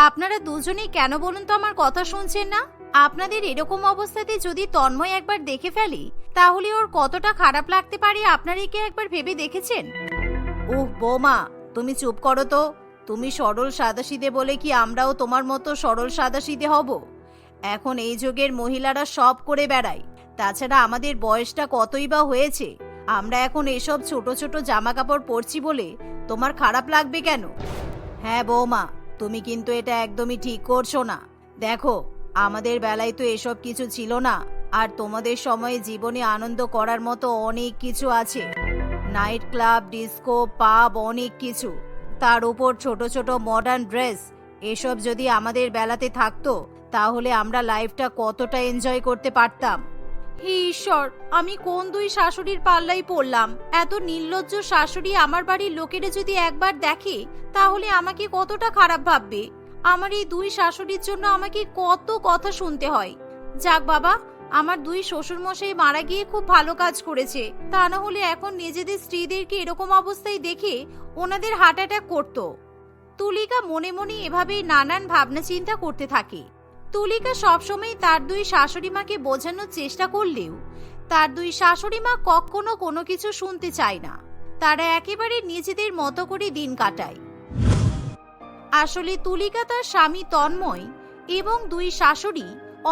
আপনারা দুজনেই কেন বলুন তো আমার কথা শুনছেন না? আপনাদের এরকম অবস্থাতে যদি তন্ময় একবার দেখে ফেলি তাহলে ওর কতটা খারাপ লাগতে পারে আপনারা কি একবার ভেবে দেখেছেন? উহ বৌমা, তুমি চুপ করো তো। তুমি সরল সাদাসিধে বলে কি আমরাও তোমার মতো সরল সাদাসিধে হব? এখন এই যুগের মহিলারা সব করে বেড়ায়। তাছাড়া আমাদের বয়সটা কতই বা হয়েছে, আমরা এখন এসব ছোট ছোট জামা কাপড় পরছি বলে তোমার খারাপ লাগবে কেন? হ্যাঁ বৌমা, তুমি কিন্তু এটা একদমই ঠিক করছো না। দেখো, আমাদের বেলায় তো এসব কিছু ছিল না, আর তোমাদের সময়ে জীবনে আনন্দ করার মতো অনেক কিছু আছে। নাইট ক্লাব, ডিস্কো, পাব, অনেক কিছু। তার উপর ছোট ছোট মডার্ন ড্রেস। এসব যদি আমাদের বেলাতে থাকতো তাহলে আমরা লাইফটা কতটা এনজয় করতে পারতাম। হে ঈশ্বর, আমি কোন দুই শাশুড়ির পাল্লাই পড়লাম? এত নির্লজ্জ শাশুড়ি আমার বাড়ির লোকেরা যদি একবার দেখে তাহলে আমাকে কতটা খারাপ ভাববে। আমার এই দুই শাশুড়ির জন্য আমাকে কত কথা শুনতে হয়। যাক বাবা, আমার দুই শ্বশুরমশাই মারা গিয়ে খুব ভালো কাজ করেছে। তা না হলে এখন নিজেদের স্ত্রীদেরকে এরকম অবস্থায় দেখে ওনাদের হার্ট অ্যাটাক করতো। তুলিকা মনে মনে এভাবেই নানান ভাবনা চিন্তা করতে থাকে। তুলিকা সবসময় তার দুই শাশুড়ি মাকে বোঝানোর চেষ্টা করলেও তার দুই শাশুড়ি মা কখনো কোনো কিছু শুনতে চায় না। তারা একেবারে নিজেদের মতো করে দিন কাটায়। আসলে তুলিকা তার স্বামী তন্ময় এবং দুই শাশুড়ি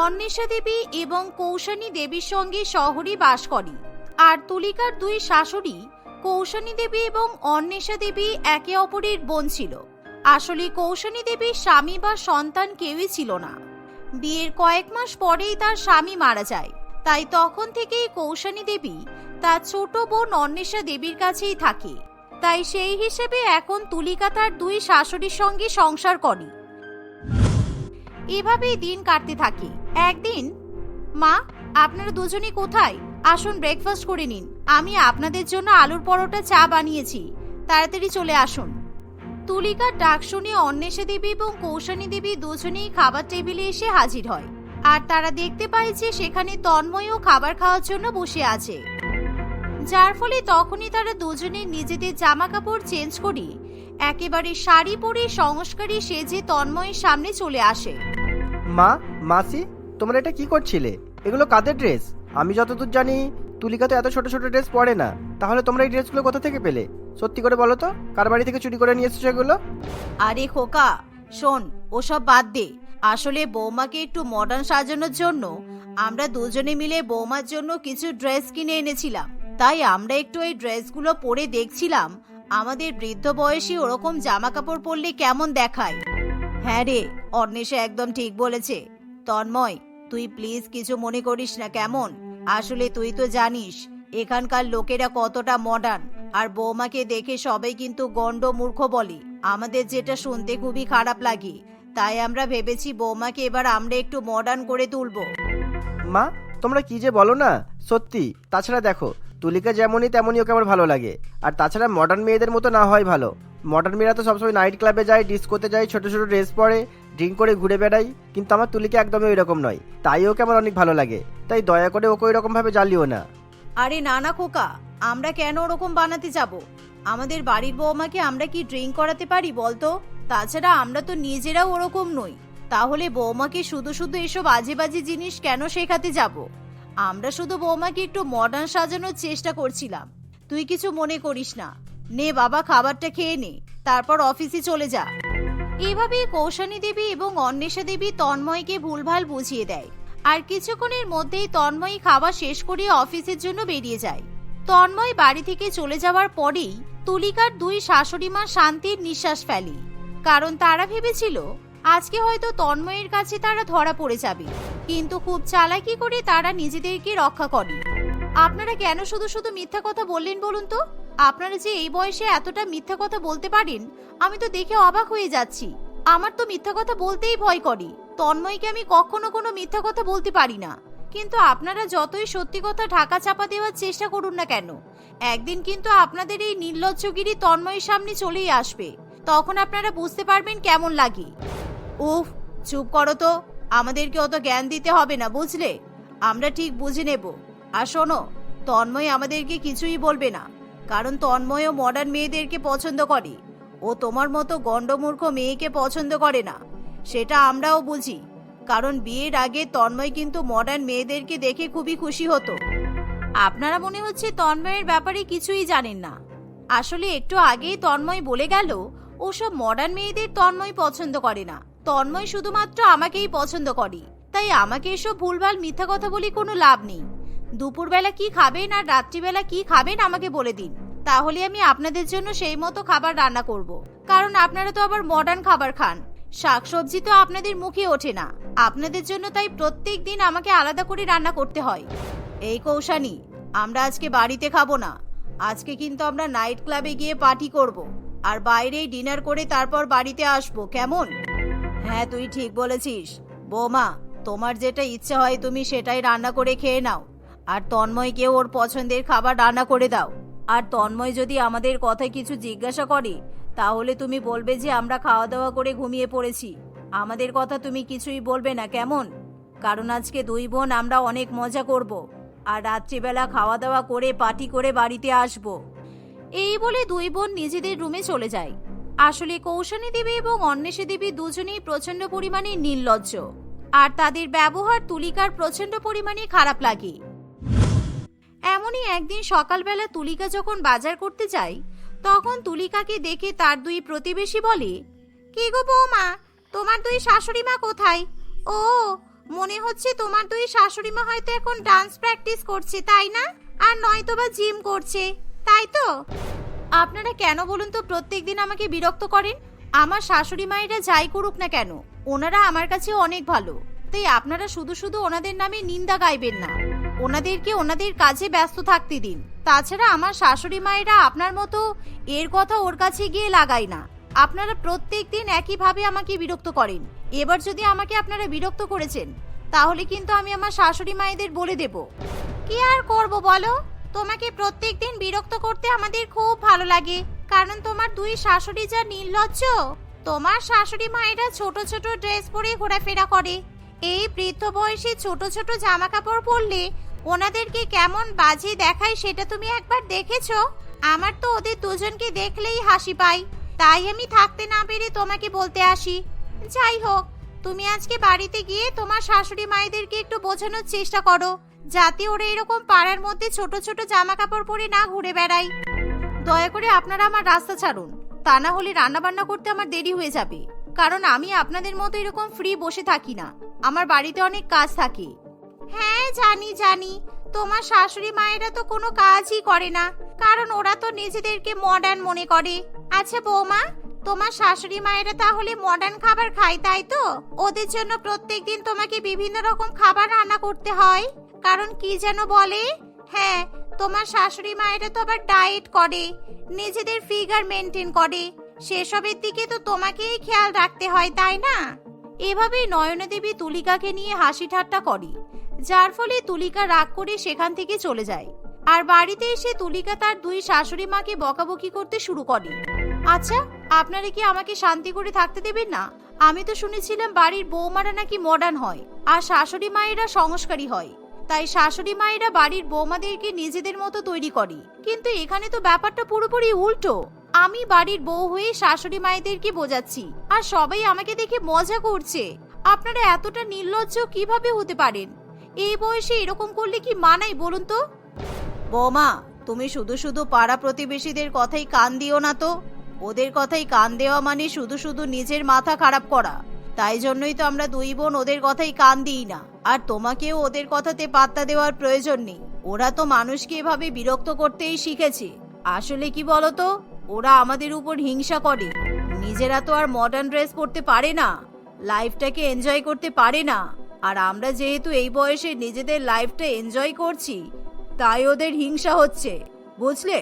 অন্বেষা দেবী এবং কৌশানী দেবীর সঙ্গে শহরে বাস করে। আর তুলিকার দুই শাশুড়ি কৌশানী দেবী এবং অন্বেষা দেবী একে অপরের বোন ছিল। আসলে কৌশানী দেবীর স্বামী বা সন্তান কেউই ছিল না। বিয়ের কয়েক মাস পরেই তার স্বামী মারা যায়। তাই তখন থেকেই কৌশানী দেবী তার ছোট বোন অন্বেষা দেবীর কাছেই থাকে। তাই সেই হিসেবে এখন তুলিকা তার দুই শাশুড়ির সঙ্গে সংসার করে। এভাবেই দিন কাটতে থাকে। একদিন, মা, আপনারা দুজনে কোথায়? আসুন ব্রেকফাস্ট করে নিন। আমি আপনাদের জন্য আলুর পরোটা, চা বানিয়েছি, তাড়াতাড়ি চলে আসুন। তুলিকার ডাক শুনে অন্বেষা দেবী এবং কৌশানী দেবী দুজনেই খাবার টেবিলে এসে হাজির হয়। আর তারা দেখতে পায় যে সেখানে তন্ময়ও খাবার খাওয়ার জন্য বসে আছে। যার ফলে তখনই তারা দুজনে নিজেদের জামা কাপড় চেঞ্জ করে একেবারে শাড়ি পরে সংস্কারী সেজে তন্ময়ের সামনে চলে আসে। মা, মাসি, তোমরা এটা কি করছিলে? এগুলো কাদের ড্রেস? আমি যতদূর জানি তুলিকা তো এত ছোট ছোট ড্রেস পরে না। তাহলে তোমরা এই ড্রেসগুলো কোথা থেকে পেলে? সত্যি করে বলো তো, কার বাড়ি থেকে চুরি করে নিয়ে এসেছো এগুলো? আরে খোকা, শোন, ওসব বাদ দে। আসলে বৌমাকে একটু মডার্ন সাজানোর জন্য আমরা দুজনে মিলে বৌমার জন্য কিছু ড্রেস কিনে এনেছিলাম। তাই আমরা একটু এই ড্রেসগুলো পরে দেখছিলাম আমাদের বৃদ্ধ বয়সী ওরকম জামা কাপড় পরলে কেমন দেখায়। হ্যাঁ রে, অন্বেষা একদম ঠিক বলেছে। তন্ময়, তুই প্লিজ কিছু মনে করিস না, কেমন? আসলে তুই তো জানিস এখানকার লোকেরা কতটা মডার্ন, আর বৌমাকে দেখে সবাই কিন্তু গন্ড মূর্খ বলে। আমাদের যেটা শুনতে খুবই খারাপ লাগে। তাই আমরা ভেবেছি বৌমাকে এবার আমরা একটু মডার্ন করে তুলবো। মা, তোমরা কি যে বলো না, সত্যি। তাছাড়া দেখো, তুলিকা যেমনই তেমনই ওকে আমার ভালো লাগে। আর তাছাড়া মডার্ন মেয়েদের মতো না হয় ভালো। মডার্ন মেয়েরা তো সবসময় নাইট ক্লাবে যায়, ডিস্কোতে যায়, ছোট ছোট ড্রেস পরে, ড্রিঙ্ক করে ঘুরে বেড়ায়। কিন্তু আমার তুলিকা একদমই ওই রকম নয়। তাই ওকে আমার অনেক ভালো লাগে। তাই দয়া করে ওকে ওই রকম ভাবে জ্বালিও না। আরে না না খোকা, আমরা কেন ওরকম বানাতে যাব? আমাদের বাড়ির বৌমাকে আমরা কি ড্রিঙ্ক করাতে পারি বলতো? তাছাড়া আমরা তো নিজেরাও ওরকম নই। তাহলে বৌমাকে শুধু শুধু এসব আজে বাজে জিনিস কেন শেখাতে যাব? আমরা শুধু বৌমাকে একটু মডার্ন সাজানোর চেষ্টা করছিলাম। তুই কিছু মনে করিস না। নে বাবা, খাবারটা খেয়ে নে, তারপর অফিসে চলে যা। এভাবেই কৌশানী দেবী এবং অন্বেষা দেবী তন্ময়কে ভুলভাল বুঝিয়ে দেয়। আর কিছুক্ষণের মধ্যেই তন্ময় খাওয়া শেষ করে অফিসের জন্য বেরিয়ে যায়। তন্ময় বাড়ি থেকে চলে যাওয়ার পরেই তুলিকার দুই শাশুড়ি মা শান্তির নিঃশ্বাস ফেলে। কারণ তারা ভেবেছিল আজকে হয়তো তন্ময়ের কাছে তারা ধরা পড়ে যাবে। কিন্তু খুব চালাকি করে তারা নিজেদেরকে রক্ষা করে। আপনারা কেন শুধু শুধু মিথ্যা কথা বললেন বলুন তো? আপনারা যে এই বয়সে এতটা মিথ্যা কথা বলতে পারেন, আমি তো দেখে অবাক হয়ে যাচ্ছি। আমার তো মিথ্যা কথা বলতেই ভয় করে। তন্ময়কে আমি কখনো কোনো মিথ্যা কথা বলতে পারি না। কিন্তু আপনারা যতই সত্যি কথা ঢাকা চাপা দেওয়ার চেষ্টা করুন না কেন, একদিন কিন্তু আপনাদের এই নির্লজ্জগিরি তন্ময়ের সামনে চলেই আসবে। তখন আপনারা বুঝতে পারবেন কেমন লাগে। উফ, চুপ করো তো। আমাদেরকে অত জ্ঞান দিতে হবে না, বুঝলে? আমরা ঠিক বুঝে নেব। আর শোনো, তন্ময় আমাদেরকে কিছুই বলবে না। কারণ তন্ময়ও মডার্ন মেয়েদেরকে পছন্দ করে। ও তোমার মতো গন্ডমূর্খ মেয়েকে পছন্দ করে না। সেটা আমরাও বুঝি, কারণ বিয়ের আগে তন্ময় কিন্তু মডার্ন মেয়েদেরকে দেখে খুবই খুশি হতো। আপনারা মনে হচ্ছে তন্ময়ের ব্যাপারে কিছুই জানেন না। আসলে একটু আগেই তন্ময় বলে গেল ওসব মডার্ন মেয়েদের তন্ময় পছন্দ করে না, তন্ময় শুধুমাত্র আমাকেই পছন্দ করে। তাই আমাকে এসব ভুলভাল মিথ্যা কথা বলে কোনো লাভ নেই। দুপুরবেলা কি খাবেন আর রাত্রিবেলা কি খাবেন আমাকে বলে দিন, তাহলে আমি আপনাদের জন্য সেই মতো খাবার রান্না করব। কারণ আপনারা তো আবার মডার্ন খাবার খান, শাকসবজি তো আপনাদের মুখে ওঠে না আপনাদের জন্য, তাই প্রত্যেক দিন আমাকে আলাদা করে রান্না করতে হয়। এই কৌশানী, আমরা আজকে বাড়িতে খাবো না, আজকে কিন্তু আমরা নাইট ক্লাবে গিয়ে পার্টি করব, আর বাইরেই ডিনার করে তারপর বাড়িতে আসবো, কেমন? হ্যাঁ, তুই ঠিক বলেছিস। বৌমা, তোমার যেটা ইচ্ছে হয় তুমি সেটাই রান্না করে খেয়ে নাও, আর তন্ময়কে ওর পছন্দের খাবার রান্না করে দাও। আর তন্ময় যদি আমাদের কথায় কিছু জিজ্ঞাসা করে তাহলে তুমি বলবে যে আমরা খাওয়া দাওয়া করে ঘুমিয়ে পড়েছি, আমাদের কথা তুমি কিছুই বলবে না, কেমন? কারণ আজকে দুই বোন আমরা অনেক মজা করব, আর রাত্রিবেলা খাওয়া দাওয়া করে পার্টি করে বাড়িতে আসব। এই বলে দুই বোন নিজেদের রুমে চলে যায়। আসলে কৌশানী দেবী এবং অন্বেষী দেবী দুজনেই প্রচন্ড পরিমাণে নির্লজ্জ, আর তাদের ব্যবহার তুলিকার প্রচন্ড পরিমাণে খারাপ লাগে। এমনই একদিন সকালবেলা তুলিকা যখন বাজার করতে যায়, তখন তুলিকাকে দেখে তার দুই প্রতিবেশী বলে, কি গো বৌমা, তোমার দুই শাশুড়ি মা কোথায়? ও, মনে হচ্ছে তোমার দুই শাশুড়ি মা হয়তো এখন ডান্স প্র্যাকটিস করছে, তাই না? আর নয়তো বা জিম করছে, তাই তো? আপনারা কেন বলুন তো প্রত্যেকদিন আমাকে বিরক্ত করেন? আমার শাশুড়ি মায়েরা যাই করুক না কেন, ওনারা আমার কাছে অনেক ভালো, তাই আপনারা শুধু শুধু ওনাদের নামে নিন্দা গাইবেন না, ওনাদেরকে ওনাদের কাজে ব্যস্ত থাকতে দিন। তাছাড়া আমার শাশুড়ি মায়েরা আপনার মতো এর কথা ওর কাছে গিয়ে লাগায় না। আপনারা প্রত্যেকদিন একইভাবে আমাকে বিরক্ত করেন। এবার যদি আমাকে আপনারা বিরক্ত করেছেন তাহলে কিন্তু আমি আমার শাশুড়ি মায়েদের বলে দেব। কি আর করব বলো, তোমাকে প্রত্যেকদিন বিরক্ত করতে আমাদের খুব ভালো লাগে, কারণ তোমার দুই শাশুড়ি যা নির্লজ্জ। তোমার শাশুড়ি মায়েরা ছোট ছোট ড্রেস পরে ঘোরাফেরা করে, এই বৃদ্ধ বয়সে ছোট ছোট জামা কাপড় পরলে ওনাদেরকে কেমন বাজে দেখায় সেটা তুমি একবার দেখেছো? আমার তো ওদের দুজনকে দেখলেই হাসি পায়, তাই আমি থাকতে না পেরে তোমাকে বলতে আসি। যাই হোক, তুমি আজকে বাড়িতে গিয়ে তোমার শাশুড়ি মায়েদেরকে একটু বোঝানোর চেষ্টা করো, যাতে ওরা এরকম পাড়ার মধ্যে ছোট ছোট জামা কাপড় পরে না ঘুরে বেড়ায়। দয়া করে আপনারা আমার রাস্তা ছাড়ুন, তা না হলে রান্না বান্না করতে আমার দেরি হয়ে যাবে, কারণ আমি আপনাদের মতো এরকম ফ্রি বসে থাকি না, আমার বাড়িতে অনেক কাজ থাকে। হ্যাঁ জানি জানি, তোমার শাশুড়ি মায়েরা তো কোনো কাজই করে না, কারণ ওরা তো নিজেদেরকে মডার্ন মনে করে। আচ্ছা বৌমা, তোমার শাশুড়ি মায়েরা তাহলে মডার্ন খাবার খায়, তাই তো? ওদের জন্য প্রত্যেকদিন তোমাকে বিভিন্ন রকম খাবার রান্না করতে হয়, কারণ কি যেন বলে, হ্যাঁ তোমার শাশুড়ি মায়েরা তো আবার ডায়েট করে, নিজেদের ফিগার মেনটেন করে, সেসবের দিকে তো তোমাকেই খেয়াল রাখতে হয়, তাই না? এভাবেই নয়না দেবী তুলিকাকে নিয়ে হাসি ঠাট্টা করে, যার ফলে তুলিকা রাগ করে সেখান থেকে চলে যায়। আর বাড়িতে এসে তুলিকা তার দুই শাশুড়ি মাকে বকাবকি করতে শুরু করে। আচ্ছা, আপনারা কি আমাকে শান্তি করে থাকতে দেবেন না? আমি তো শুনেছিলাম বাড়ির বৌমারা নাকি মডার্ন হয় আর শাশুড়ি মায়েরা সংস্কারী হয়, তাই শাশুড়ি মায়েরা বাড়ির বৌমাদেরকে নিজেদের মতো তৈরি করে, কিন্তু এখানে তো ব্যাপারটা পুরোপুরি উল্টো। আমি বাড়ির বউ হয়ে শাশুড়ি মায়েদেরকে বোঝাচ্ছি আর সবাই আমাকে দেখে মজা করছে। আপনারা এতটা নির্লজ্জ কিভাবে হতে পারেন? এই বয়সে এরকম করলে কি মানায় বলুন তো? বৌমা, তুমি শুধু শুধু পাড়া প্রতিবেশীদের কথাই কান দিও না তো, ওদের কথাই কান দেওয়া মানে শুধু শুধু নিজের মাথা খারাপ করা। তাই জন্যই তো আমরা দুই বোন ওদের কথাই কান দিই না, আর তোমাকেও ওদের কথাতে পাত্তা দেওয়ার প্রয়োজন নেই। ওরা তো মানুষকে এভাবে বিরক্ত করতেই শিখেছে। আসলে কি বলতো, ওরা আমাদের উপর হিংসা করে, নিজেরা তো আর মডার্ন ড্রেস পরতে পারে না, লাইফটাকে এনজয় করতে পারে না, আর আমরা যেহেতু এই বয়সে নিজেদের লাইফটা এনজয় করছি তাই ওদের হিংসা হচ্ছে, বুঝলে?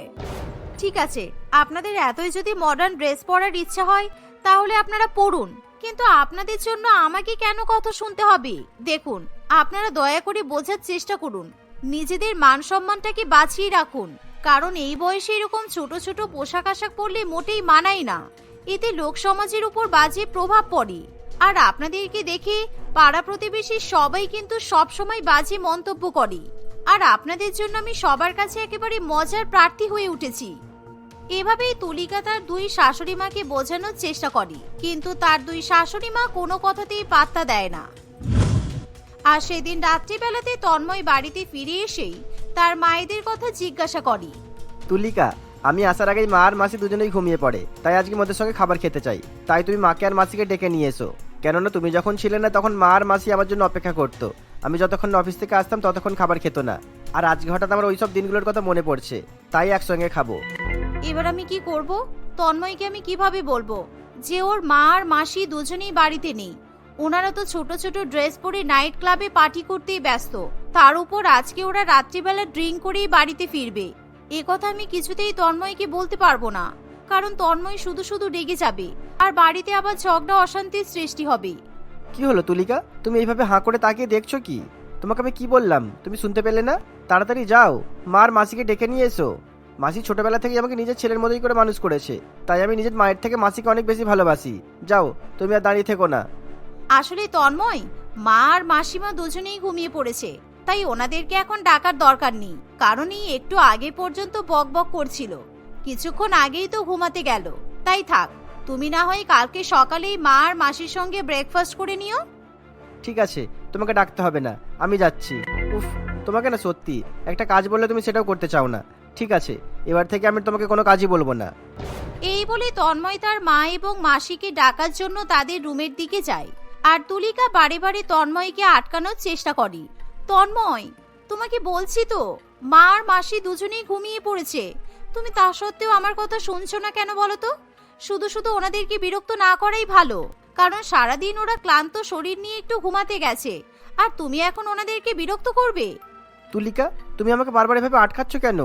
ঠিক আছে, আপনাদের এতই যদি মডার্ন ড্রেস পরার ইচ্ছা হয় তাহলে আপনারা পরুন, কিন্তু আপনাদের জন্য আমাকে কেন কথা শুনতে হবে? দেখুন, আপনারা দয়া করে বোঝার চেষ্টা করুন, নিজেদের মান সম্মানটাকে বাঁচিয়ে রাখুন, কারণ এই বয়সে এরকম ছোট ছোট পোশাক আশাক পরলে মোটেই মানায় না, এতে লোক সমাজের উপর বাজে প্রভাব পড়ে। আর আপনাদেরকে দেখে পাড়া প্রতিবেশী সবাই কিন্তু সব সময় বাজে মন্তব্য করে, আর আপনাদের জন্য আমি সবার কাছে একেবারে মজার প্রার্থী হয়ে উঠেছি। এভাবেই তুলিকা তার দুই শাশুড়ি মাকে বোঝানোর চেষ্টা করে, কিন্তু তার দুই শাশুড়ি মা কোনো কথাতেই পাত্তা দেয় না। আর সেদিন রাত্রিবেলাতে তন্ময় বাড়িতে ফিরে এসেই তার মায়েদের কথা জিজ্ঞাসা করে। তুলিকা, আমি আসার আগেই মা আর মাসি দুজনেই ঘুমিয়ে পড়ে, তাই আজকে মোদের সঙ্গে খাবার খেতে চাই। তাই তুমি মাকে আর মাসিকে ডেকে নিয়ে এসো, কেননা তুমি যখন ছিলে না তখন মা আর মাসি আমার জন্য অপেক্ষা করতো। আমি যতক্ষণ অফিস থেকে আসতাম ততক্ষণ খাবার খেত না, আর আজকে হঠাৎ আমার ওইসব দিনগুলোর কথা মনে পড়ছে, তাই একসঙ্গে খাবো। এবার আমি কি করব? তন্ময়কে আমি কিভাবে বলবো যে ওর মা আর মাসি দুজনেই বাড়িতে নেই? ওনারা তো ছোট ছোট ড্রেস পরে নাইট ক্লাবে পার্টি করতেই ব্যস্ত, তার উপর আজকে ওরা রাত্রিবেলা ড্রিঙ্ক করেই বাড়িতে ফিরবে। এ কথা আমি কিছুতেই তন্ময়কে বলতে পারবো না, কারণ তন্ময় শুধু শুধু রেগে যাবে আর বাড়িতে আবার ঝগড়া অশান্তির সৃষ্টি হবে। কি হলো তুলিকা, তুমি এইভাবে হাঁ করে তাকিয়ে দেখছো কি? তোমাকে আমি কি বললাম তুমি শুনতে পেলে না? তাড়াতাড়ি যাও, মা আর মাসিকে ডেকে নিয়ে এসো। মাসি ছোটবেলা থেকে আমাকে নিজের ছেলের মতোই করে মানুষ করেছে, তাই আমি নিজের মায়ের থেকে মাসিকে অনেক বেশি ভালোবাসি। যাও, তুমি আর দাঁড়িয়ে থেকো না। আসলে তন্ময়, মা আর মাসিমা দুজনেই ঘুমিয়ে পড়েছে, তাই ওনাদেরকে এখন ডাকার দরকার নেই, কারণ এই একটু আগে পর্যন্ত বক বক করছিল, কিছুক্ষণ আগেই তো ঘুমাতে গেল। তাই থাক, তুমি না হয় কালকে সকালেই মা আর মাসির সঙ্গে ব্রেকফাস্ট করে নিও। ঠিক আছে, তোমাকে ডাকতে হবে না, আমি যাচ্ছি। উফ, তোমাকে না সত্যি একটা কাজ বললে তুমি সেটাও করতে চাও না। ঠিক আছে, এবার থেকে আমি তোমাকে কোনো কাজই বলবো না। এই বলে তন্ময় তার মা এবং মাসিকে ডাকার জন্য তাদের রুমের দিকে যায়, আর তুলিকা বারে বারে তন্ময়কে আটকানোর চেষ্টা করে। তন্ময়, তোমাকে বলছি তো, মা আর মাসি দুজনেই ঘুমিয়ে পড়েছে, তুমি তা সত্ত্বেও আমার কথা শুনছো না কেন বলো তো? শুধু শুধু ওনাদেরকে বিরক্ত না করাই ভালো, কারণ সারাদিন ওরা ক্লান্ত শরীর নিয়ে একটু ঘুমাতে গেছে, আর তুমি এখন ওনাদেরকে বিরক্ত করবে? তুলিকা, তুমি আমাকে বারবার এভাবে আটকাচ্ছ কেন?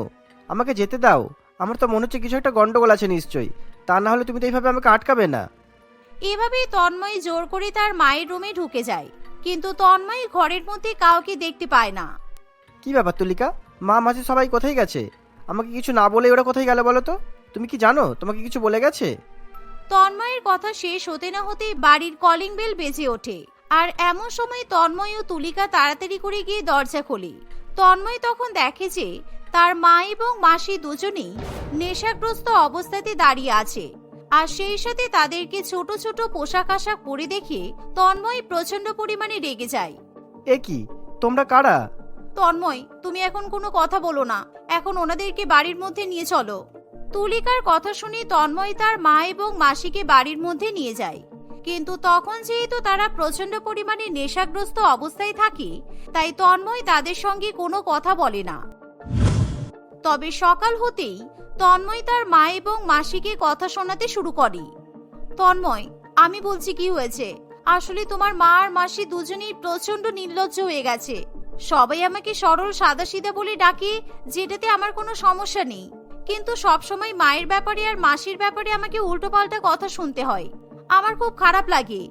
আমাকে যেতে দাও। আমার তো মনে হচ্ছে কিছু একটা গন্ডগোল আছে নিশ্চয়ই, তা না হলে তুমি তো এইভাবে আমাকে আটকাবে না। এভাবেই তন্ময় জোর করে তার মায়ের রুমে ঢুকে যায়, কিন্তু তন্ময় ঘরের মধ্যে কাউকে দেখতে পায় না। কি ব্যাপার তুলিকা, মা মাসি সবাই কোথায় গেছে? আমাকে কিছু না বলে ওরা কোথায় গেল বলো তো? তুমি কি জানো তোমাকে কিছু বলে গেছে? তন্ময়ের কথা শেষ হতে না হতেই বাড়ির কলিং বেল বেজে ওঠে, আর এমন সময় তন্ময় ও তুলিকা তাড়াতাড়ি করে গিয়ে দরজা খোলে। তন্ময় তখন দেখে যে তার মা এবং মাসি দুজনেই নেশাগ্রস্ত অবস্থাতে দাঁড়িয়ে আছে, আর সেই সাথে তাদেরকে ছোট ছোট পোশাক আশাক পরে দেখে তন্ময় প্রচন্ড পরিমাণে রেগে যায়। এ কি, তোমরা কারা? তন্ময়, তুমি এখন কোনো কথা বলো না, এখন ওনাদেরকে বাড়ির মধ্যে নিয়ে চলো। তুলিকার কথা শুনে তন্ময় তার মা এবং মাসিকে বাড়ির মধ্যে নিয়ে যায়, কিন্তু তখন যেহেতু তারা প্রচন্ড পরিমাণে নেশাগ্রস্ত অবস্থায় থাকে, তাই তন্ময় তাদের সঙ্গে কোনো কথা বলে না। তবে সকাল হতেই তন্ময় তার মা এবং মাসিকে কথা শোনাতে শুরু করে। তন্ময়, আমি বলছি কি হয়েছে? আসলে তোমার মা আর মাসি দুজনেই প্রচন্ড নির্লজ্জ হয়ে গেছে। সবাই আমাকে সরল সাদাসিধা বলে ডাকে, যেটাতে আমার কোনো সমস্যা নেই, কিন্তু সবসময় মায়ের ব্যাপারে আর মাসির ব্যাপারে আমাকে উল্টোপাল্টা কথা শুনতে হয়। আমার খুব খারাপ লাগে।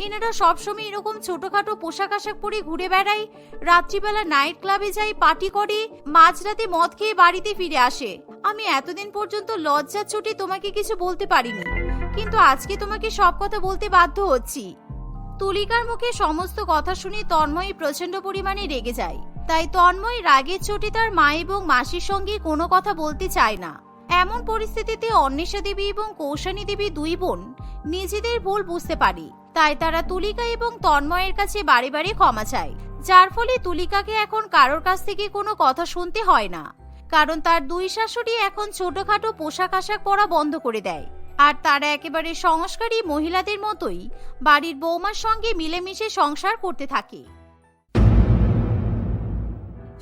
এনারা সবসময় এরকম ছোটখাটো পোশাক আশাক পরে ঘুরে বেড়ায়, রাত্রিবেলা নাইট ক্লাবে যাই, পার্টি করে, মাঝরাতে মদ খেয়ে বাড়িতে ফিরে আসে। আমি এতদিন পর্যন্ত লজ্জার চোটে তোমাকে কিছু বলতে পারিনি, কিন্তু আজকে তোমাকে সব কথা বলতে বাধ্য হচ্ছি। তুলিকার মুখে সমস্ত কথা শুনে তন্ময় প্রচন্ড পরিমাণে রেগে যায়, তাই তন্ময় রাগের চোটে তার মা এবং মাসির সঙ্গে কোনো কথা বলতে চায় না। এমন পরিস্থিতিতে অন্বেষা দেবী এবং কৌশানী দেবী দুই বোন নিজেদের ভুল বুঝতে পারে, তাই তারা তুলিকা এবং তন্ময়ের কাছে বারে বারে ক্ষমা চায়, যার ফলে তুলিকাকে এখন কারোর কাছ থেকে কোনো কথা শুনতে হয় না, কারণ তার দুই শাশুড়ি এখন ছোটখাটো পোশাক আশাক পরা বন্ধ করে দেয়, আর তারা একেবারে সংস্কারী মহিলাদের মতোই বাড়ির বৌমার সঙ্গে মিলেমিশে সংসার করতে থাকে।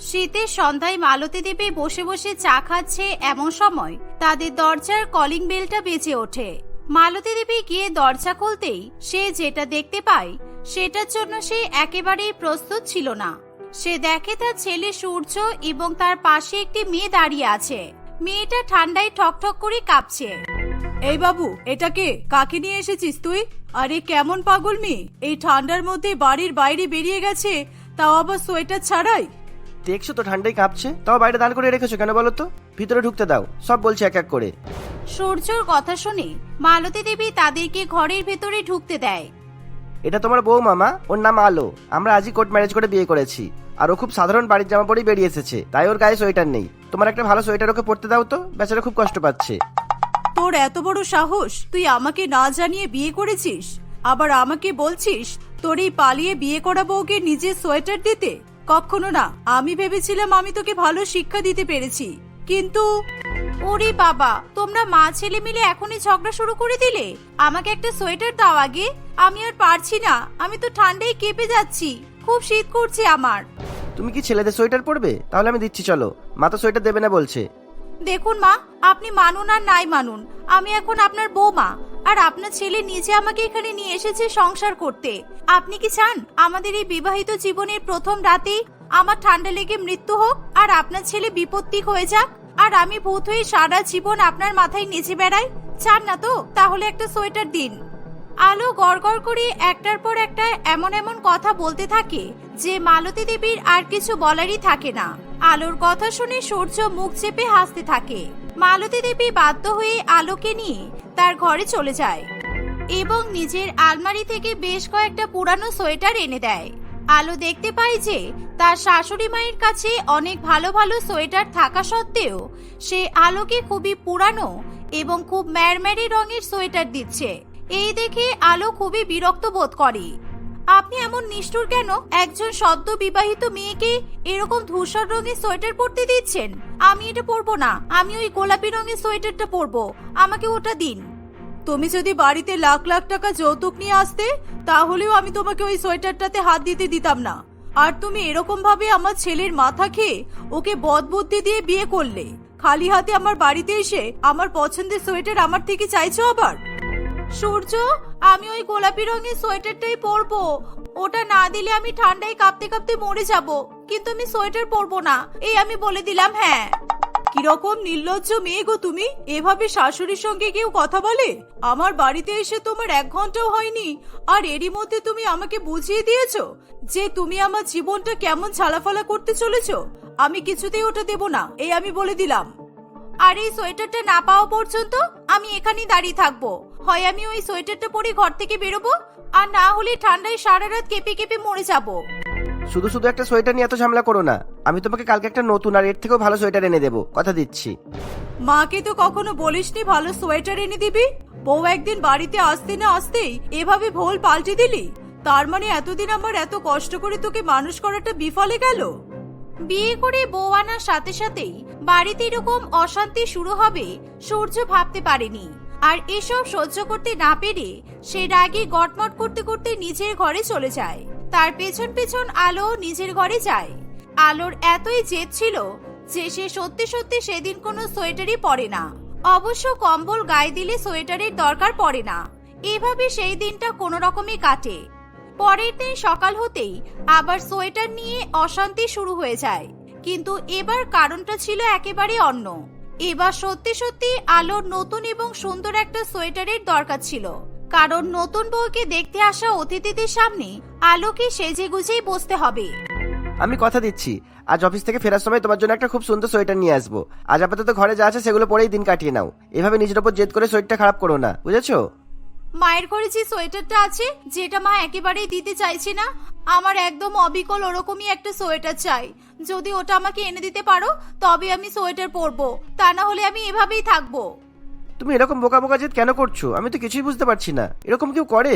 শীতের সন্ধ্যায় মালতী দেবী বসে বসে চা খাচ্ছে, এমন সময় তাদের দরজার কলিং বেলটা বেজে ওঠে। মালতী দেবী গিয়ে দরজা খুলতেই সে যেটা দেখতে পায় সেটার জন্য সে একেবারেই প্রস্তুত ছিল না। সে দেখে তার ছেলে সূর্য এবং তার পাশে একটি মেয়ে দাঁড়িয়ে আছে। মেয়েটা ঠান্ডায় ঠকঠক করে কাঁপছে। এই বাবু, এটাকে কাকে নিয়ে এসেছিস তুই? আরে কেমন পাগল মেয়ে, এই ঠান্ডার মধ্যে বাড়ির বাইরে বেরিয়ে গেছে, তাও আবার সোয়েটার ছাড়াই। দেখছো তো ঠান্ডায় কাঁপছে, তাও বাইরে দাঁড় করে রেখেছো কেন বলো তো? ভিতরে ঢুকতে দাও, সব বলছি এক এক করে। সূর্যর কথা শুনে মালতী দেবী তাদেরকে ঘরের ভেতরে ঢুকতে দেয়। এটা তোমার বউ মামা, ওর নাম আলো। আমরা আজই কোর্ট ম্যারেজ করে বিয়ে করেছি, আর ও খুব সাধারণ বাড়ির জামা পরেই বেরিয়ে এসেছে, তাই ওর গায়ে সোয়েটার নেই। তোমার একটা ভালো সোয়েটার ওকে পরতে দাও তো, বেচারা খুব কষ্ট পাচ্ছে। তোর এত বড় সাহস, তুই আমাকে না জানিয়ে বিয়ে করেছিস, আবার আমাকে বলছিস তোর এই পালিয়ে বিয়ে করা বউকে নিজের সোয়েটার দিতে? কখনো না। আমি ভেবেছিলাম আমি তোকে ভালো শিক্ষা দিতে পেরেছি, কিন্তু ওরে বাবা, তোমরা মা ছেলে মিলে এখনই ঝগড়া শুরু করে দিলে। আমাকে একটা সোয়েটার দাও আগে। আমি আর পারছি না, আমি তো ঠান্ডায় কেঁপে যাচ্ছি, খুব শীত করছে আমার। তুমি কি ছেলেদের সোয়েটার পরবে? তাহলে আমি দিচ্ছি, চলো। মা তো সোয়েটার দেবে না বলছে। দেখুন মা, আপনি মানুন আর নাই মানুন, আমি এখন আপনার বৌমা, আর আপনার ছেলে নিজে আমাকে এখানে নিয়ে এসেছে সংসার করতে। আপনি কি চান আমাদের এই বিবাহিত জীবনের প্রথম রাতেই আমার ঠান্ডা লেগে মৃত্যু হোক, আর আপনার ছেলে বিপত্তিক হয়ে যাক, আর আমি ভূত হয়ে সারা জীবন আপনার মাথায় নেচে বেড়াই? চান না তো? তাহলে একটা সোয়েটার দিন। আলো গড়গড় করে একটার পর একটা এমন এমন কথা বলতে থাকে যে মালতী দেবীর আর কিছু বলারই থাকে না। আলোর কথা শুনে সূর্য মুখ চেপে হাসতে থাকে। মালতী দেবী বাধ্য হয়ে আলোকে নিয়ে তার ঘরে চলে যায় এবং নিজের আলমারি থেকে বেশ কয়েকটা পুরানো সোয়েটার এনে দেয়। আলো দেখতে পায় যে তার শাশুড়ি মায়ের কাছে অনেক ভালো ভালো সোয়েটার থাকা সত্ত্বেও সে আলোকে খুবই পুরানো এবং খুব ম্যারম্যারি রঙের সোয়েটার দিচ্ছে। এই দেখে আলো খুবই বিরক্ত বোধ করে। আপনি এমন নিষ্ঠুর কেন একজন সদ্য বিবাহিত মেয়েকে এরকম ধূসর রঙের সোয়েটার পরতে দিচ্ছেন? আমি এটা পরবো না, আমি ওই গোলাপি রঙের সোয়েটারটা পরবো, আমাকে ওটা দিন। তুমি যদি বাড়িতে লাখ লাখ টাকা যৌতুক নিয়ে আসতে, তাহলেও আমি তোমাকে ওই সোয়েটারটাতে হাত দিতে দিতাম না। আর তুমি এরকম ভাবে আমার ছেলের মাথা খেয়ে ওকে বদবুদ্ধি দিয়ে বিয়ে করলে, খালি হাতে আমার বাড়িতে এসে আমার পছন্দের সোয়েটার আমার থেকে চাইছো আবার? সূর্য, আমি ওই গোলাপি রঙের সোয়েটারটাই পরবো, ওটা না দিলে আমি ঠান্ডায় কাঁপতে কাঁপতে মরে যাব, কিন্তু আমি সোয়েটার পরবো না, এই আমি বলে দিলাম। হ্যাঁ। কিরকম নির্লজ্জ মেয়ে গো তুমি! এভাবে শাশুড়ির সঙ্গে কেউ কথা বলে? আমার বাড়িতে এসে তোমার 1 ঘন্টাও হয়নি, আর এরই মধ্যে তুমি আমাকে বুঝিয়ে দিয়েছো যে তুমি আমার জীবনটা কেমন ছালাফালা করতে চলেছো। আমি কিছুতেই ওটা দেব না, এই আমি বলে দিলাম। আর এই সোয়েটারটা না পাওয়া পর্যন্ত আমি এখানেই দাঁড়িয়ে থাকবো। হয় আমি ওই সোয়েটারটা পরে ঘর থেকে বেরোবো, আর না হলে ঠান্ডায় সারা রাত কেঁপে কেঁপে মরে যাবো। শুধু শুধু একটা সোয়েটার নিয়ে এত ঝামেলা করো না। আমি তোমাকে কালকে একটা নতুন আর এর থেকেও ভালো সোয়েটার এনে দেবো, কথা দিচ্ছি। মাকে তো কখনো বলিসনি ভালো সোয়েটার এনে দিবি? বউ একদিন বাড়িতে আসতে না আসতেই এভাবে ভোল পাল্টে দিলি। তার মানে এতদিন আমার এত কষ্ট করে তোকে মানুষ করাটা বিফলে গেল? বিয়ে করে বউ আনার সাথে সাথেই বাড়িতে এরকম অশান্তি শুরু হবে সূর্য ভাবতে পারেনি। আর এসব সহ্য করতে না পেরে সে রাগে গটমট করতে করতে নিজের ঘরে চলে যায়। তার পেছন পেছন আলো নিজের ঘরে যায়। আলোর এতই জেদ ছিল যে সে সত্যি সত্যি সেদিন কোনো সোয়েটারই পরে না। অবশ্য কম্বল গায়ে দিলে সোয়েটারের দরকার পড়ে না। এভাবে সেই দিনটা কোনো রকমে কাটে। পরের দিন সকাল হতেই আবার সোয়েটার নিয়ে অশান্তি শুরু হয়ে যায়, কিন্তু এবার কারণটা ছিল একেবারে অন্য। এবার সত্যি সত্যি আলোর নতুন এবং সুন্দর একটা সোয়েটারের দরকার ছিল, কারণ নতুন বউকে দেখতে আসা অতিথিদের সামনে আলোকে সেজে গুজেই বসতে হবে। আমি কথা দিচ্ছি, আজ অফিস থেকে ফেরার সময় তোমার জন্য একটা খুব সুন্দর সোয়েটার নিয়ে আসবো। আজ আপাতত ঘরে যা আছে সেগুলো পরেই দিন কাটিয়ে নাও। এভাবে নিজের উপর জেদ করে সোয়েটারটা খারাপ করো না, বুঝেছো? মায়ের ঘরে যে সোয়েটারটা আছে, যেটা মা একেবারেই দিতে চাইছে না, আমার একদম অবিকল ওরকমই একটা সোয়েটার চাই। যদি ওটা আমাকে এনে দিতে পারো তবে আমি সোয়েটার পরবো, তা না হলে আমি এভাবেই থাকবো। তুমি এরকম বোকা বোকা জেদ কেন করছো? আমি তো কিছুই বুঝতে পারছি না। এরকম কেউ করে?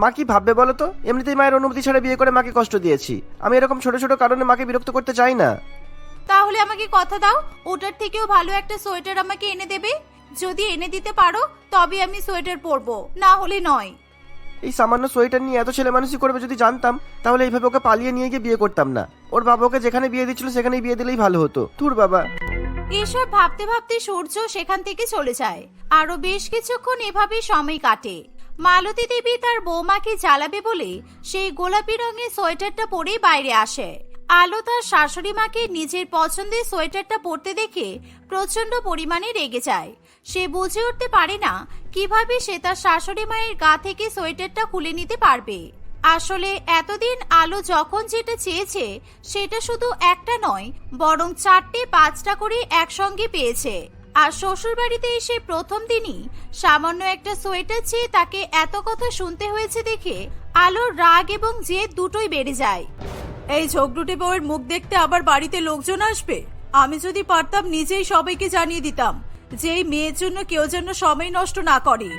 মা কি ভাববে বলো তো? এমনিতেই মায়ের অনুমতি ছাড়া বিয়ে করে মাকে কষ্ট দিয়েছি। আমি এরকম ছোট ছোট কারণে মাকে বিরক্ত করতে চাই না। তাহলে আমাকে কথা দাও, ওটার থেকেও ভালো একটা সোয়েটার আমাকে এনে দেবে। যদি এনে দিতে পারো তবে আমি সোয়েটার পরবো, না হলে নয়। এই সামান্য সোয়েটার নিয়ে এত ছেলে মানুষই করবে যদি জানতাম, তাহলে এইভাবে ওকে পালিয়ে নিয়ে গিয়ে বিয়ে করতাম না। ওর বাবা ওকে যেখানে বিয়ে দিচ্ছিল সেখানেই বিয়ে দিলেই ভালো হতো। ধুর বাবা। এসব ভাবতে ভাবতে সূর্য সেখান থেকে চলে যায়। আরো বেশ কিছুক্ষণ এভাবে সময় কাটে। মালতী দেবী তার বৌমাকে জ্বালাবে বলে সেই গোলাপি রঙের সোয়েটারটা পরেই বাইরে আসে। আলো তার শাশুড়ি মাকে নিজের পছন্দের সোয়েটারটা পরতে দেখে প্রচন্ড পরিমাণে রেগে যায়। সে বুঝে উঠতে পারে না কিভাবে সে তার শাশুড়ি মায়ের গা থেকে সোয়েটারটা খুলে নিতে পারবে। আসলে এতদিন আলো যখন যেটা চেয়েছে সেটা শুধু একটা নয়, বরং 4-5টা করে একসঙ্গে পেয়েছে। আর শ্বশুর বাড়িতে এসে প্রথম দিনই সামান্য একটা সোয়েটার চেয়ে তাকে এত কথা শুনতে হয়েছে দেখে আলোর রাগ এবং জেদ দুটোই বেড়ে যায়। এই ঝগড়ুটে বউয়ের মুখ দেখতে আবার বাড়িতে লোকজন আসবে। আমি যদি পারতাম নিজেই সবাইকে জানিয়ে দিতাম যে এই মেয়ের জন্য কেউ যেন সময় নষ্ট না করে।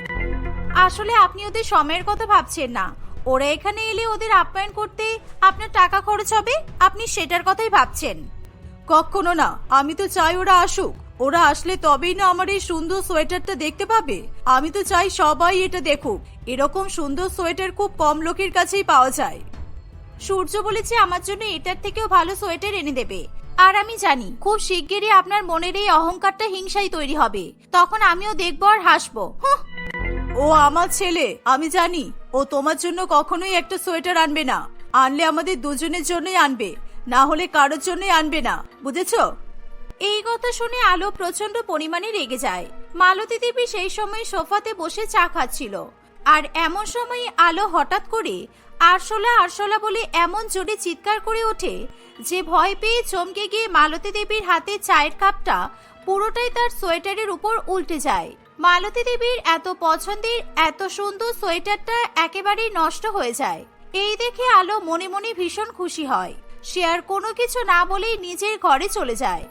আসলে আপনি ওদের সময়ের কথা ভাবছেন না, ওরা এখানে এলে ওদের আপ্যায়ন করতে আপনার টাকা খরচ হবে, আপনি সেটার কথাই ভাবছেন। কখনো না, আমি তো চাই ওরা আসুক। ওরা আসলে তবেই না আমার এই সুন্দর সোয়েটারটা দেখতে পাবে। আমি তো চাই সবাই এটা দেখুক। এরকম সুন্দর সোয়েটার খুব কম লোকের কাছেই পাওয়া যায়। সূর্য বলেছে আমার জন্য এটার থেকেও ভালো সোয়েটার এনে দেবে, আর আমি জানি খুব শিগগিরই আপনার মনের এই অহংকারটা হিংসাই তৈরি হবে, তখন আমিও দেখবো আর হাসবো। হুঁ। ও আমার ছেলে, আমি জানি ও তোমার জন্য কখনোই একটা সোয়েটার আনবে না। আনলে আমাদের দুজনের জন্যই আনবে, না হলে কারোর জন্যই আনবে না, বুঝেছো? এই কথা শুনে আলো প্রচন্ড পরিমাণে রেগে যায়। মালতী দেবী সেই সময় সোফাতে বসে চা খাচ্ছিল, আর এমন সময় আলো হঠাৎ করে আরশোলা আরশোলা বলে এমন জোরে চিৎকার করে ওঠে যে ভয় পেয়ে চমকে গিয়ে মালতী দেবীর হাতে চায়ের কাপটা পুরোটাই তার সোয়েটারের উপর উল্টে যায়। মালতী দেবীর এত পছন্দের এত সুন্দর সোয়েটারটা একেবারেই নষ্ট হয়ে যায়। এই দেখে আলো মনে মনে ভীষণ খুশি হয়। সে আর কোনো কিছু না বলেই নিজের ঘরে চলে যায়।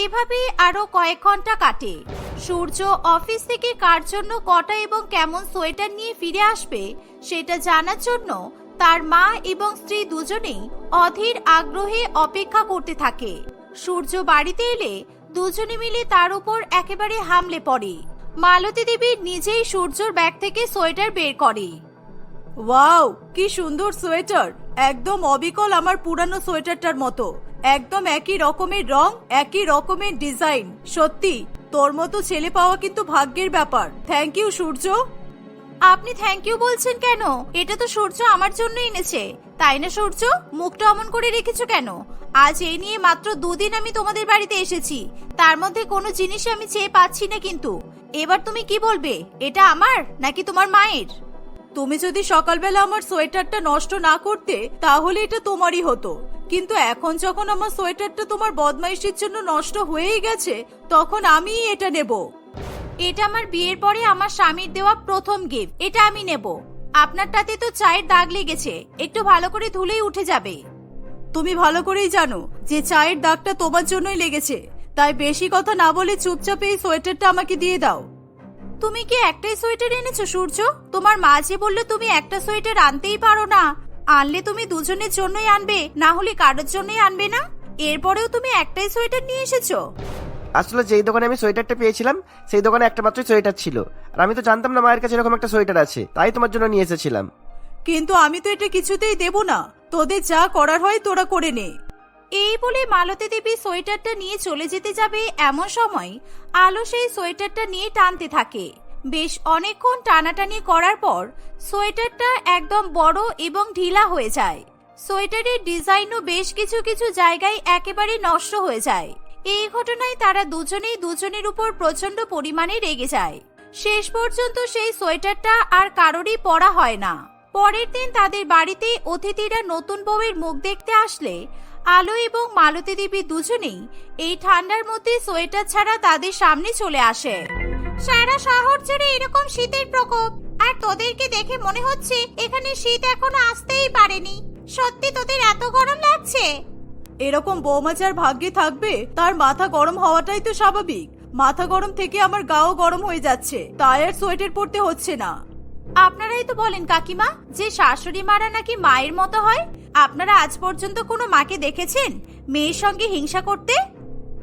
এভাবে আরো কয়েক ঘন্টা কাটে। সূর্য অফিস থেকে কার জন্য কটা এবং কেমন সোয়েটার নিয়ে ফিরে আসবে সেটা জানার জন্য তার মা এবং স্ত্রী দুজনেই অধীর আগ্রহে অপেক্ষা করতে থাকে। সূর্য বাড়িতে এলে দুজনে মিলে তার উপর একেবারে হামলে পড়ে। মালতী দেবী নিজেই সূর্যর ব্যাগ থেকে সোয়েটার বের করে। ওয়াও, কি সুন্দর সোয়েটার! একদম অবিকল আমার পুরানো সোয়েটারটার মতো। একদম একই রকমের রং, একই রকমের ডিজাইন। সত্যি তোর মতো ছেলে পাওয়া কিন্তু ভাগ্যের ব্যাপার। থ্যাংক ইউ সূর্য। আপনি থ্যাংক ইউ বলছেন কেন? এটা তো সূর্য আমার জন্য এনেছে, তাই না সূর্য? মুখটা অমন করে রেখেছো কেন? আজ এই নিয়ে মাত্র 2 দিন আমি তোমাদের বাড়িতে এসেছি, তার মধ্যে কোনো জিনিস আমি চেয়ে পাচ্ছি না। কিন্তু এবার তুমি কি বলবে, এটা আমার নাকি তোমার মায়ের? তুমি যদি সকালবেলা আমার সোয়েটারটা নষ্ট না করতে তাহলে এটা তোমারই হতো, কিন্তু এখন যখন আমার সোয়েটারটা তোমার বদমাইশির জন্য নষ্ট হয়েই গেছে তখন আমিই এটা নেব। এটা আমার বিয়ের পরে আমার স্বামীর দেওয়া প্রথম গিফট, এটা আমি নেব। আপনারটাতে তো চায়ের দাগ লেগেছে, একটু ভালো করে ধুলেই উঠে যাবে। তুমি ভালো করেই জানো যে চায়ের দাগটা তোমার জন্যই লেগেছে, তাই বেশি কথা না বলে চুপচাপ এই সোয়েটারটা আমাকে দিয়ে দাও। তুমি কি একটাই সোয়েটার এনেছো সূর্য? তোমার মা যে বললো তুমি একটা সোয়েটার আনতেই পারো না, আনলে তুমি দুজনের জন্যই আনবে, না হলে কারোর জন্যই আনবে না। এরপরেও তুমি একটাই সোয়েটার নিয়ে এসেছো। আসলে যেই দোকানে আমি সোয়েটারটা পেয়েছিলাম সেই দোকানে একটা মাত্রই সোয়েটার ছিল, আর আমি তো জানতাম না মায়ের কাছে এরকম একটা সোয়েটার আছে, তাই তোমার জন্য নিয়ে এসেছিলাম। কিন্তু আমি তো এটা কিছুতেই দেব না। তোদের যা করার হয় তোরা করে নে। এই বলে মালতী দেবী সোয়েটারটা নিয়ে চলে যেতে যাবে, এমন সময় আলো সেই সোয়েটারটা নিয়ে টানতে থাকে। বেশ অনেকক্ষণ টানাটানি করার পর সোয়েটারটা একদম বড় এবং ঢিলা হয়ে যায়। সোয়েটারের ডিজাইনও বেশ কিছু কিছু জায়গায় একেবারে নষ্ট হয়ে যায়। এই ঘটনায় তারা দুজনেই দুজনের উপর প্রচন্ড পরিমাণে রেগে যায়। শেষ পর্যন্ত সেই সোয়েটারটা আর কারোরই পরা হয় না। পরের দিন তাদের বাড়িতে অতিথিরা নতুন বউয়ের মুখ দেখতে আসলে আলো এবং মালতী দেবী দুজনেই এই ঠান্ডার মধ্যে সোয়েটার ছাড়া তাদের সামনে চলে আসে। সারা শহর জুড়ে এরকম শীতের প্রকোপ, আর তোদেরকে দেখে মনে হচ্ছে এখানে শীত এখনো আসতেই পারেনি। সত্যি তোদের এত গরম লাগছে? এরকম বৌমা যার ভাগ্যে থাকবে তার মাথা গরম হওয়াটাই তো স্বাভাবিক। মাথা গরম থেকে আমার গাও গরম হয়ে যাচ্ছে, তাই আর সোয়েটার পরতে হচ্ছে না। আপনারাই তো বলেন কাকিমা যে শাশুড়ি মারা নাকি মায়ের মতো হয়। আপনারা আজ পর্যন্ত কোনো মাকে দেখেছেন মেয়ের সঙ্গে হিংসা করতে?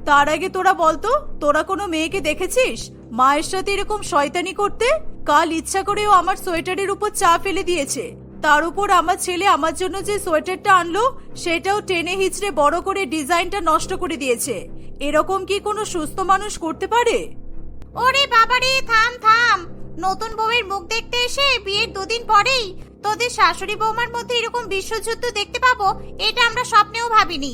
তার আগে তোরা বলতো, তোরা কোনো মেয়েকে দেখেছিস মায়ের সাথে এরকম শয়তানি করতে? কাল ইচ্ছা করেও আমার সোয়েটারের উপর চা ফেলে দিয়েছে। তার উপর আমার ছেলে আমার জন্য যে সোয়েটারটা আনলো সেটাও টেনে হিচড়ে বড় করে ডিজাইনটা নষ্ট করে দিয়েছে। এরকম কি কোনো সুস্থ মানুষ করতে পারে? ওরে বাবারে, থাম থাম। নতুন বউয়ের মুখ দেখতে এসে বিয়ের 2 দিন পরেই তোদের শাশুড়ি বৌমার মধ্যে এরকম বিশ্বযুদ্ধ দেখতে পাবো, এটা আমরা স্বপ্নেও ভাবিনি।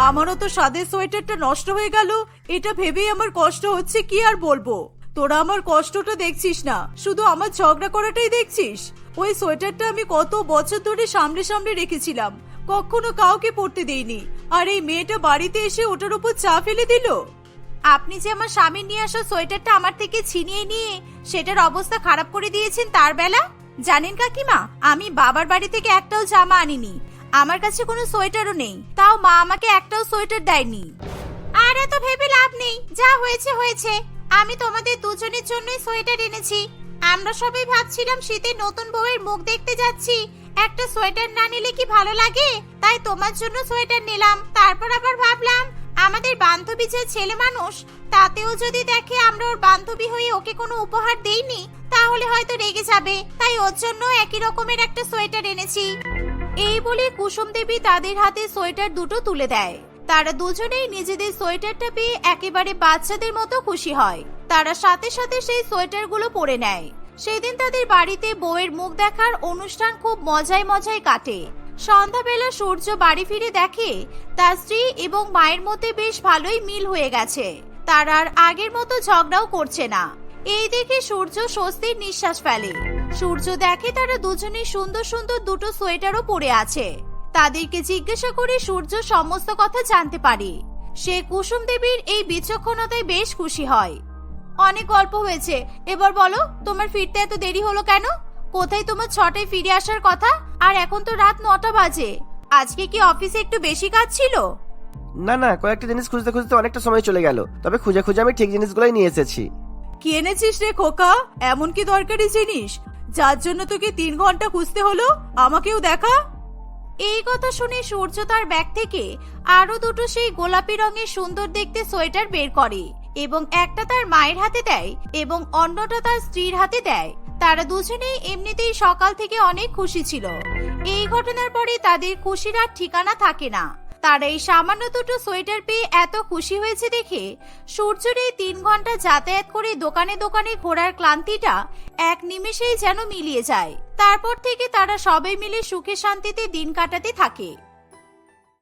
আমারও তো স্বাদের সোয়েটারটা নষ্ট হয়ে গেল, এটা ভেবেই আমার কষ্ট হচ্ছে, কি আর বলবো। তোরা আমার কষ্টটা দেখছিস না, শুধু আমার ঝগড়া করাটাই দেখছিস। ওই সোয়েটারটা আমি কত বছর ধরে সামনে সামনে রেখেছিলাম, কখনো কাউকে পরতে দেইনি, আর এই মেয়েটা বাড়িতে এসে ওটার উপর চা ফেলে দিল। আপনি যে আমার স্বামী নিয়ে আসা সোয়েটারটা আমার থেকে ছিনিয়ে নিয়ে সেটার অবস্থা খারাপ করে দিয়েছেন তার বেলা। জানেন কাকিমা, আমি বাবার বাড়ি থেকে একটাও জামা আনিনি, আমার কাছে কোনো সোয়েটারও নেই, তাও মা আমাকে একটাও সোয়েটার দেয়নি। আর এত ভেবে লাভ নেই, যা হয়েছে হয়েছে। আমি তোমাদের দুজনের জন্যই সোয়েটার এনেছি। আমরা সবাই ভাবছিলাম শীতে নতুন বউয়ের মুখ দেখতে যাচ্ছি, একটা সোয়েটার না নিলে কি ভালো লাগে, তাই তোমার জন্য সোয়েটার নিলাম। তারপর আবার ভাবলাম আমাদের বান্ধবী যে ছেলে মানুষ, তাতেও যদি দেখে আমরা ওর বান্ধবী হয়ে ওকে কোনো উপহার দেইনি তাহলে হয়তো রেগে যাবে, তাই ওর জন্য একই রকমের একটা সোয়েটার এনেছি। এই বলে কুসুম দেবী তাদের হাতে সোয়েটার দুটো তুলে দেয়। তারা দুজনেই নিজেদের সোয়েটারটা পেয়ে একেবারে বাচ্চাদের মতো খুশি হয়। তারা সাথে সাথে সেই সোয়েটারগুলো পরে নেয়। সেদিন তাদের বাড়িতে বউয়ের মুখ দেখার অনুষ্ঠান খুব মজায় মজায় কাটে। সন্ধ্যাবেলা সূর্য বাড়ি ফিরে দেখে তার স্ত্রী এবং মায়ের মধ্যে বেশ ভালোই মিল হয়ে গেছে। তারা আর আগের মতো ঝগড়াও করছে না। এই দেখে সূর্য স্বস্তির নিঃশ্বাস ফেলে। সূর্য দেখে তারা দুজনেই সুন্দর সুন্দর দুটো সোয়েটারও পরে আছে। তাদেরকে জিজ্ঞাসা করে সূর্য সমস্ত কথা জানতে পারে। সে কুসুম দেবীর এই বিচক্ষণতায় বেশ খুশি হয়। অনেক গল্প হয়েছে, এবার বলো তোমার ফিরতে এত দেরি হলো কেন? কোথায় তোমার 6টায় ফিরে আসার কথা, আর এখন তো রাত 9টা বাজে। আজকে কি অফিসে একটু বেশি কাজ ছিল? না না, কয়েকটা জিনিস খুঁজতে খুঁজতে অনেকটা সময় চলে গেল, তবে খুঁজে খুঁজে আমি ঠিক জিনিসগুলোই নিয়ে এসেছি। কি এনেছিস রে খোকা? এমন কি দরকারি জিনিস যার জন্য তোকে 3 ঘন্টা খুঁজতে হলো? আমাকেও দেখা। এই কথা শুনে সূর্য তার ব্যাগ থেকে আরো দুটো সেই গোলাপি রঙের সুন্দর দেখতে সোয়েটার বের করে এবং একটা তার মায়ের হাতে দেয় এবং অন্যটা তার স্ত্রীর হাতে দেয়। তারা দুজনেই এমনিতেই সকাল থেকে অনেক খুশি ছিল। এই ঘটনার পরে তাদের খুশির আর ঠিকানা থাকে না। তারা এই সামান্য দুটো সোয়েটার পেয়ে এত খুশি হয়েছে দেখে সূর্যের এই 3 ঘন্টা যাতায়াত করে দোকানে দোকানে ঘোরার ক্লান্তিটা এক নিমেষেই যেন মিলিয়ে যায়। তারপর থেকে তারা সবাই মিলে সুখে শান্তিতে দিন কাটাতে থাকে।